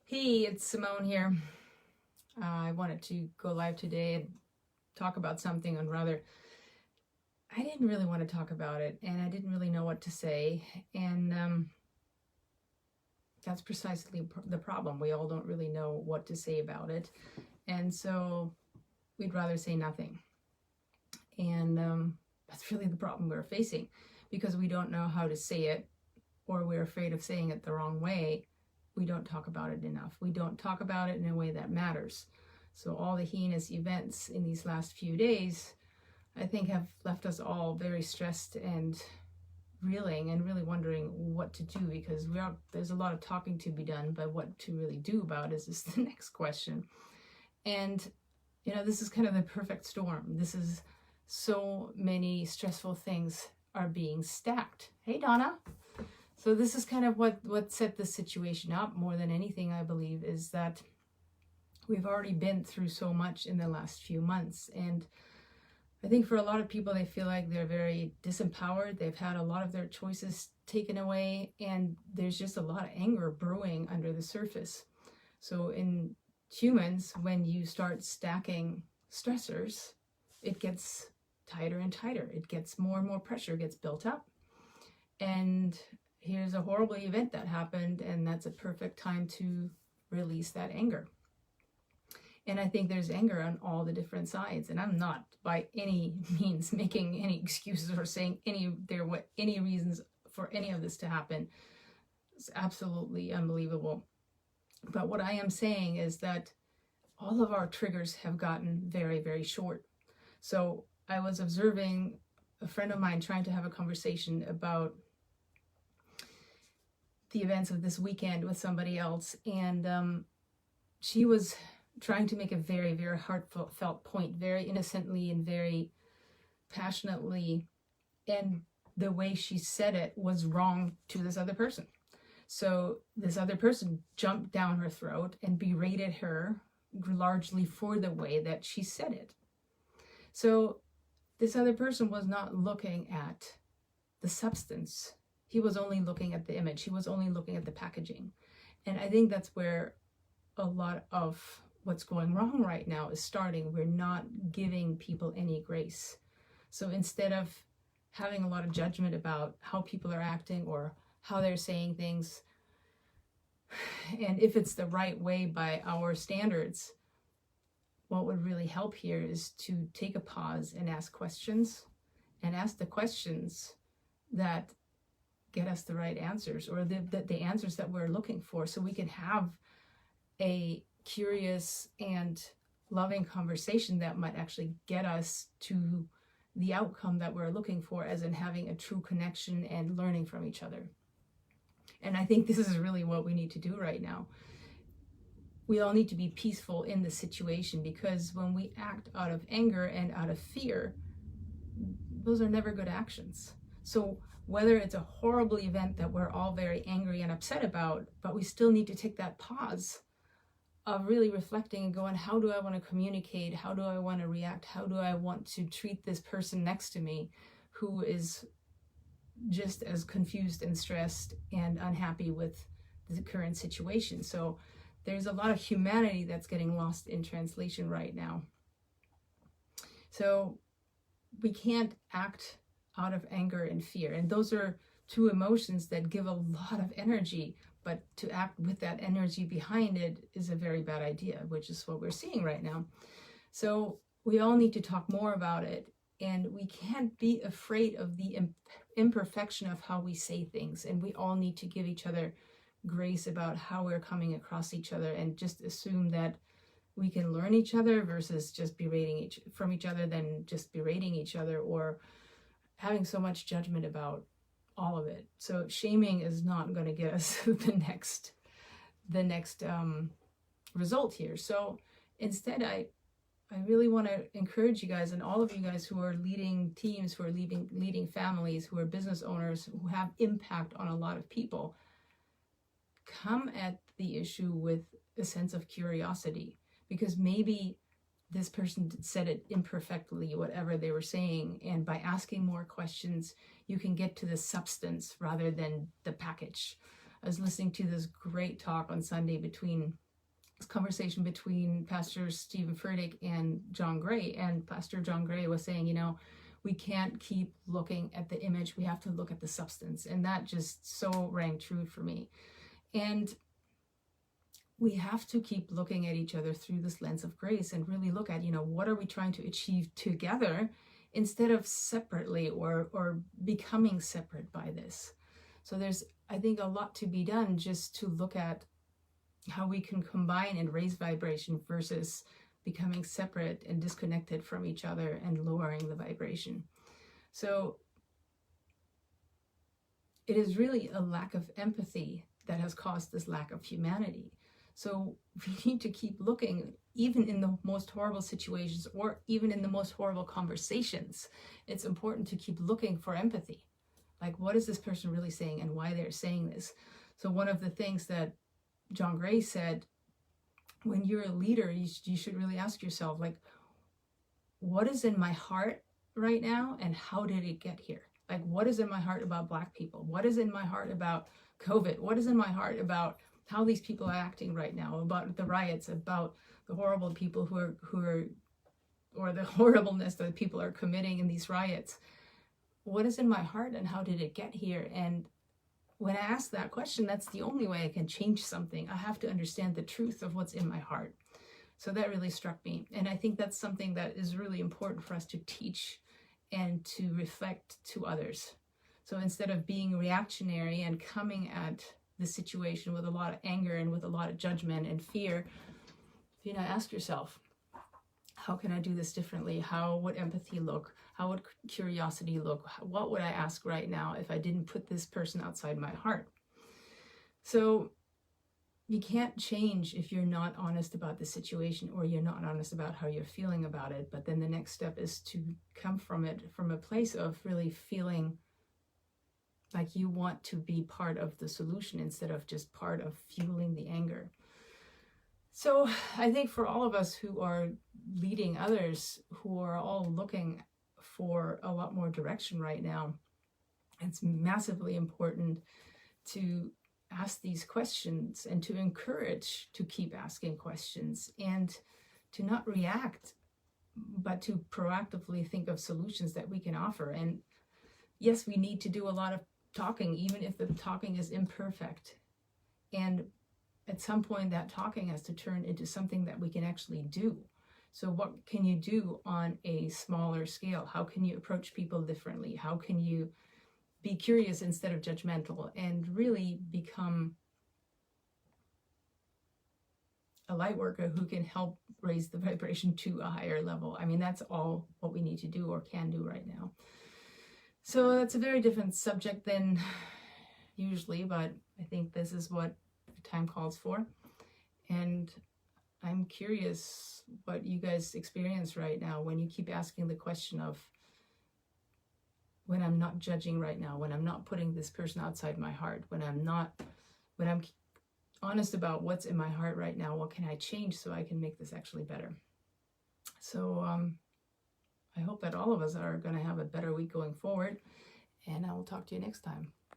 Hey, it's Simone here. I wanted to go live today and talk about something, and rather, I didn't really want to talk about it, and I didn't really know what to say, and that's precisely the problem. We all don't really know what to say about it, and so we'd rather say nothing, and that's really the problem we're facing, because we don't know how to say it, or we're afraid of saying it the wrong way. We don't talk about it enough. We don't talk about it in a way that matters. So all the heinous events in these last few days, I think, have left us all very stressed and reeling and really wondering what to do, because there's a lot of talking to be done, but what to really do about is the next question. And this is kind of the perfect storm. This is so many stressful things are being stacked. Hey, Donna. So this is kind of what set this situation up more than anything, I believe, is that we've already been through so much in the last few months. And I think for a lot of people, they feel like they're very disempowered. They've had a lot of their choices taken away, and there's just a lot of anger brewing under the surface. So in humans, when you start stacking stressors, it gets tighter and tighter. It gets more and more pressure gets built up. And here's a horrible event that happened, and that's a perfect time to release that anger. And I think there's anger on all the different sides, and I'm not by any means making any excuses or saying any reasons for any of this to happen. It's absolutely unbelievable. But what I am saying is that all of our triggers have gotten very, very short. So I was observing a friend of mine trying to have a conversation about the events of this weekend with somebody else, and she was trying to make a very, very heartfelt point, very innocently and very passionately, and the way she said it was wrong to this other person. So this other person jumped down her throat and berated her largely for the way that she said it. So this other person was not looking at the substance. He was only looking at the image. He was only looking at the packaging. And I think that's where a lot of what's going wrong right now is starting. We're not giving people any grace. So instead of having a lot of judgment about how people are acting or how they're saying things, and if it's the right way by our standards, what would really help here is to take a pause and ask questions, and ask the questions that get us the right answers, or the answers that we're looking for, so we can have a curious and loving conversation that might actually get us to the outcome that we're looking for, as in having a true connection and learning from each other. And I think this is really what we need to do right now. We all need to be peaceful in the situation, because when we act out of anger and out of fear, those are never good actions. So whether it's a horrible event that we're all very angry and upset about, but we still need to take that pause of really reflecting and going, how do I want to communicate? How do I want to react? How do I want to treat this person next to me who is just as confused and stressed and unhappy with the current situation? So there's a lot of humanity that's getting lost in translation right now. So we can't act out of anger and fear. And those are two emotions that give a lot of energy, but to act with that energy behind it is a very bad idea, which is what we're seeing right now. So we all need to talk more about it, and we can't be afraid of the imperfection of how we say things, and we all need to give each other grace about how we're coming across each other, and just assume that we can learn each other versus just berating from each other, than just berating each other or having so much judgment about all of it. So shaming is not going to get us the next result here. So instead, I really want to encourage you guys, and all of you guys who are leading teams, who are leading families, who are business owners, who have impact on a lot of people, come at the issue with a sense of curiosity, because maybe this person said it imperfectly, whatever they were saying, and by asking more questions, you can get to the substance rather than the package. I was listening to this great talk on Sunday this conversation between Pastor Stephen Furtick and John Gray. And Pastor John Gray was saying, we can't keep looking at the image, we have to look at the substance. And that just so rang true for me. And we have to keep looking at each other through this lens of grace and really look at, what are we trying to achieve together instead of separately or becoming separate by this. So there's, I think, a lot to be done just to look at how we can combine and raise vibration versus becoming separate and disconnected from each other and lowering the vibration. So it is really a lack of empathy that has caused this lack of humanity. So we need to keep looking, even in the most horrible situations or even in the most horrible conversations. It's important to keep looking for empathy. Like, what is this person really saying and why they're saying this? So one of the things that John Gray said, when you're a leader, you should really ask yourself, like, what is in my heart right now and how did it get here? Like, what is in my heart about Black people? What is in my heart about COVID? What is in my heart about how these people are acting right now, about the riots, about the horrible people who are, or the horribleness that people are committing in these riots? What is in my heart and how did it get here? And when I ask that question, that's the only way I can change something. I have to understand the truth of what's in my heart. So that really struck me. And I think that's something that is really important for us to teach and to reflect to others. So instead of being reactionary and coming at the situation with a lot of anger and with a lot of judgment and fear, ask yourself, how can I do this differently? How would empathy look? How would curiosity look? What would I ask right now if I didn't put this person outside my heart? So you can't change if you're not honest about the situation or you're not honest about how you're feeling about it. But then the next step is to come from it from a place of really feeling like you want to be part of the solution instead of just part of fueling the anger. So I think for all of us who are leading others, who are all looking for a lot more direction right now, it's massively important to ask these questions and to encourage to keep asking questions and to not react, but to proactively think of solutions that we can offer. And yes, we need to do a lot of talking, even if the talking is imperfect. And at some point that talking has to turn into something that we can actually do. So what can you do on a smaller scale? How can you approach people differently? How can you be curious instead of judgmental and really become a light worker who can help raise the vibration to a higher level? I mean, that's all what we need to do or can do right now. So that's a very different subject than usually, but I think this is what the time calls for. And I'm curious what you guys experience right now when you keep asking the question of, when I'm not judging right now, when I'm not putting this person outside my heart, when I'm honest about what's in my heart right now, what can I change so I can make this actually better? So I hope that all of us are going to have a better week going forward, and I will talk to you next time.